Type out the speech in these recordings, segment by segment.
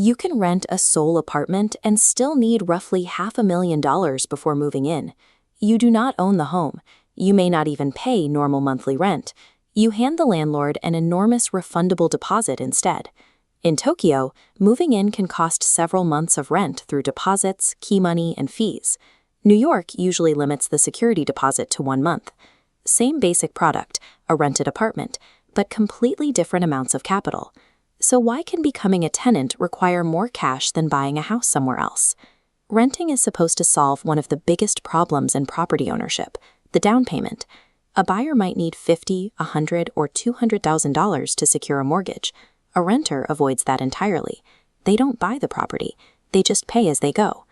You can rent a Seoul apartment and still need roughly $500,000 before moving in. You do not own the home. You may not even pay normal monthly rent. You hand the landlord an enormous refundable deposit instead. In Tokyo, moving in can cost several months of rent through deposits, key money, and fees. New York usually limits the security deposit to 1 month. Same basic product, a rented apartment, but completely different amounts of capital. So why can becoming a tenant require more cash than buying a house somewhere else? Renting is supposed to solve one of the biggest problems in property ownership, the down payment. A buyer might need $50,000, $100,000, or $200,000 to secure a mortgage. A renter avoids that entirely. They don't buy the property, they just pay as they go.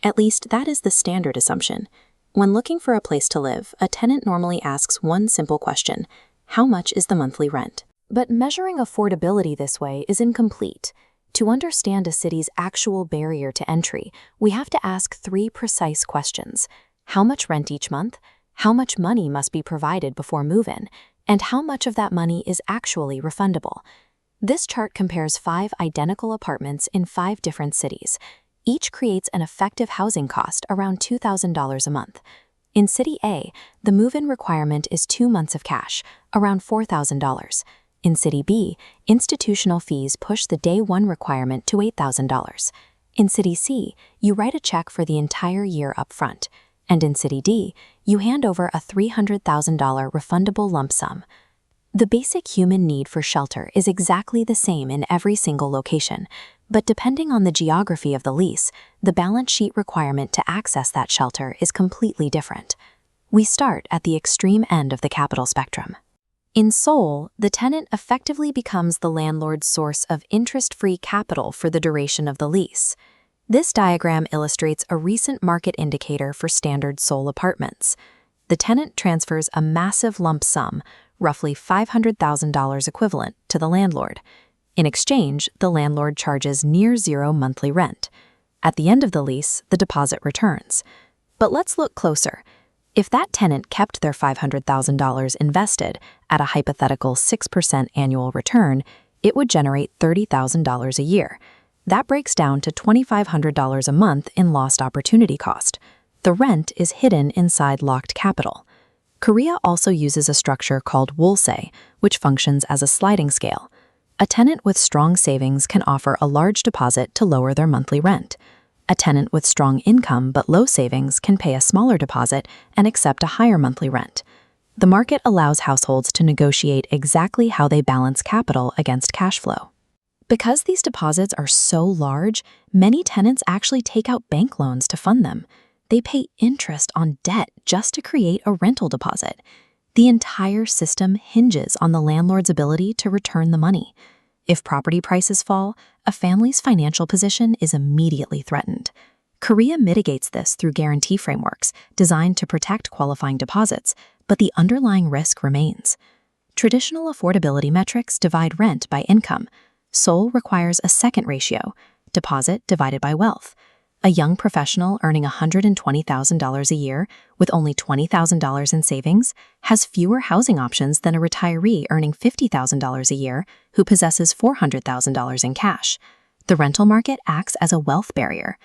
At least that is the standard assumption. When looking for a place to live, a tenant normally asks one simple question: how much is the monthly rent? But measuring affordability this way is incomplete. To understand a city's actual barrier to entry, we have to ask 3 precise questions: how much rent each month, how much money must be provided before move-in, and how much of that money is actually refundable. This chart compares 5 identical apartments in 5 different cities. Each creates an effective housing cost around $2,000 a month. In City A, the move-in requirement is 2 months of cash, around $4,000. In City B, institutional fees push the Day 1 requirement to $8,000. In City C, you write a check for the entire year up front. And in City D, you hand over a $300,000 refundable lump sum. The basic human need for shelter is exactly the same in every single location, but depending on the geography of the lease, the balance sheet requirement to access that shelter is completely different. We start at the extreme end of the capital spectrum. In Seoul, the tenant effectively becomes the landlord's source of interest-free capital for the duration of the lease. This diagram illustrates a recent market indicator for standard Seoul apartments. The tenant transfers a massive lump sum, roughly $500,000 equivalent, to the landlord. In exchange, the landlord charges near zero monthly rent. At the end of the lease, the deposit returns. But let's look closer. If that tenant kept their $500,000 invested at a hypothetical 6% annual return, it would generate $30,000 a year. That breaks down to $2,500 a month in lost opportunity cost. The rent is hidden inside locked capital. Korea also uses a structure called wolse, which functions as a sliding scale. A tenant with strong savings can offer a large deposit to lower their monthly rent. A tenant with strong income but low savings can pay a smaller deposit and accept a higher monthly rent. The market allows households to negotiate exactly how they balance capital against cash flow. Because these deposits are so large, many tenants actually take out bank loans to fund them. They pay interest on debt just to create a rental deposit. The entire system hinges on the landlord's ability to return the money. If property prices fall, a family's financial position is immediately threatened. Korea mitigates this through guarantee frameworks designed to protect qualifying deposits, but the underlying risk remains. Traditional affordability metrics divide rent by income. Seoul requires a second ratio, deposit divided by wealth. A young professional earning $120,000 a year with only $20,000 in savings has fewer housing options than a retiree earning $50,000 a year who possesses $400,000 in cash. The rental market acts as a wealth barrier.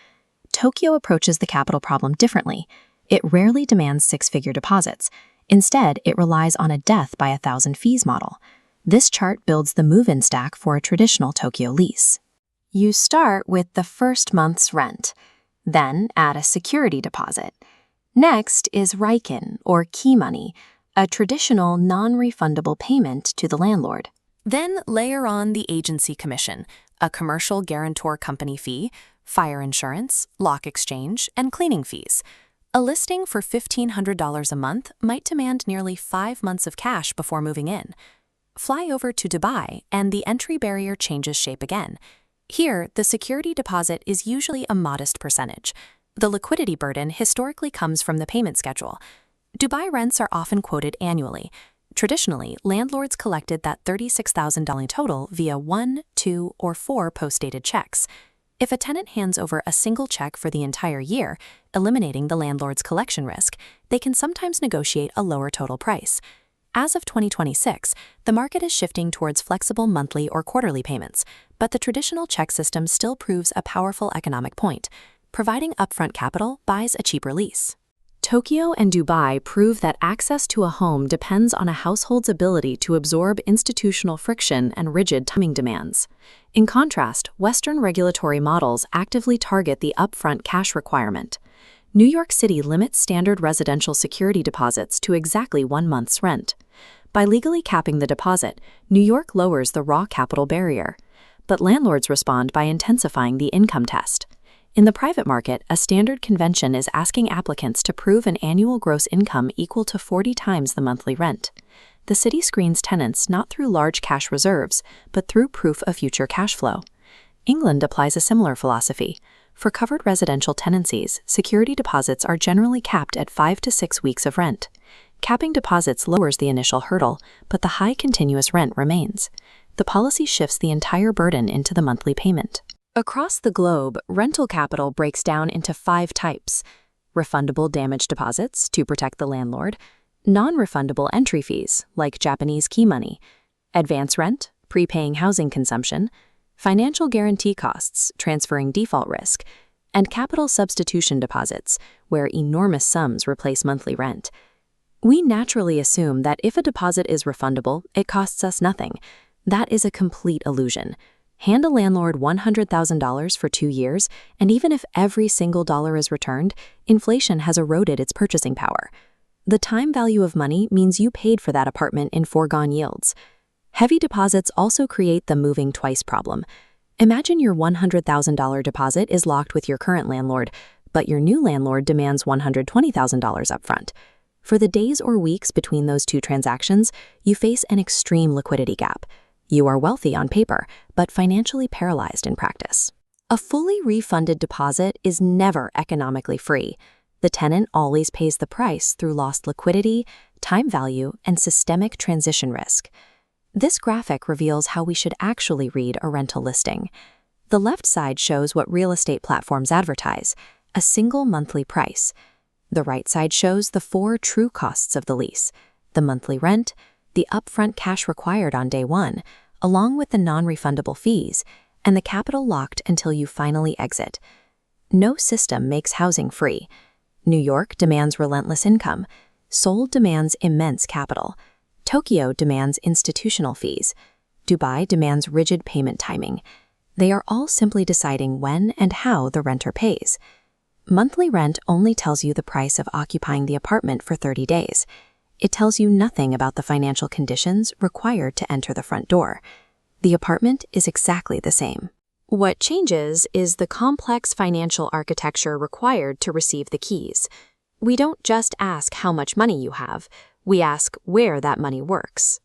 Tokyo approaches the capital problem differently. It rarely demands 6-figure deposits. Instead, it relies on a death by 1,000 fees model. This chart builds the move-in stack for a traditional Tokyo lease. You start with the first month's rent, then add a security deposit. Next is Raikin, or key money, a traditional non-refundable payment to the landlord. Then layer on the agency commission, a commercial guarantor company fee, fire insurance, lock exchange, and cleaning fees. A listing for $1,500 a month might demand nearly 5 months of cash before moving in. Fly over to Dubai, and the entry barrier changes shape again. Here, the security deposit is usually a modest percentage. The liquidity burden historically comes from the payment schedule. Dubai rents are often quoted annually. Traditionally, landlords collected that $36,000 total via 1, 2, or 4 post-dated checks. If a tenant hands over a single check for the entire year, eliminating the landlord's collection risk, they can sometimes negotiate a lower total price. As of 2026, the market is shifting towards flexible monthly or quarterly payments, but the traditional check system still proves a powerful economic point. Providing upfront capital buys a cheaper lease. Tokyo and Dubai prove that access to a home depends on a household's ability to absorb institutional friction and rigid timing demands. In contrast, Western regulatory models actively target the upfront cash requirement. New York City limits standard residential security deposits to exactly 1 month's rent. By legally capping the deposit, New York lowers the raw capital barrier. But landlords respond by intensifying the income test. In the private market, a standard convention is asking applicants to prove an annual gross income equal to 40 times the monthly rent. The city screens tenants not through large cash reserves, but through proof of future cash flow. England applies a similar philosophy. For covered residential tenancies, security deposits are generally capped at 5 to 6 weeks of rent. Capping deposits lowers the initial hurdle, but the high continuous rent remains. The policy shifts the entire burden into the monthly payment. Across the globe, rental capital breaks down into 5 types: refundable damage deposits to protect the landlord, non-refundable entry fees, like Japanese key money, advance rent, prepaying housing consumption, financial guarantee costs, transferring default risk, and capital substitution deposits, where enormous sums replace monthly rent. We naturally assume that if a deposit is refundable, it costs us nothing. That is a complete illusion. Hand a landlord $100,000 for 2 years, and even if every single dollar is returned, inflation has eroded its purchasing power. The time value of money means you paid for that apartment in foregone yields. Heavy deposits also create the moving twice problem. Imagine your $100,000 deposit is locked with your current landlord, but your new landlord demands $120,000 upfront. For the days or weeks between those 2 transactions, you face an extreme liquidity gap. You are wealthy on paper, but financially paralyzed in practice. A fully refunded deposit is never economically free. The tenant always pays the price through lost liquidity, time value, and systemic transition risk. This graphic reveals how we should actually read a rental listing. The left side shows what real estate platforms advertise, a single monthly price. The right side shows the 4 true costs of the lease: the monthly rent, the upfront cash required on day 1, along with the non-refundable fees, and the capital locked until you finally exit. No system makes housing free. New York demands relentless income. Seoul demands immense capital. Tokyo demands institutional fees. Dubai demands rigid payment timing. They are all simply deciding when and how the renter pays. Monthly rent only tells you the price of occupying the apartment for 30 days. It tells you nothing about the financial conditions required to enter the front door. The apartment is exactly the same. What changes is the complex financial architecture required to receive the keys. We don't just ask how much money you have, we ask where that money works.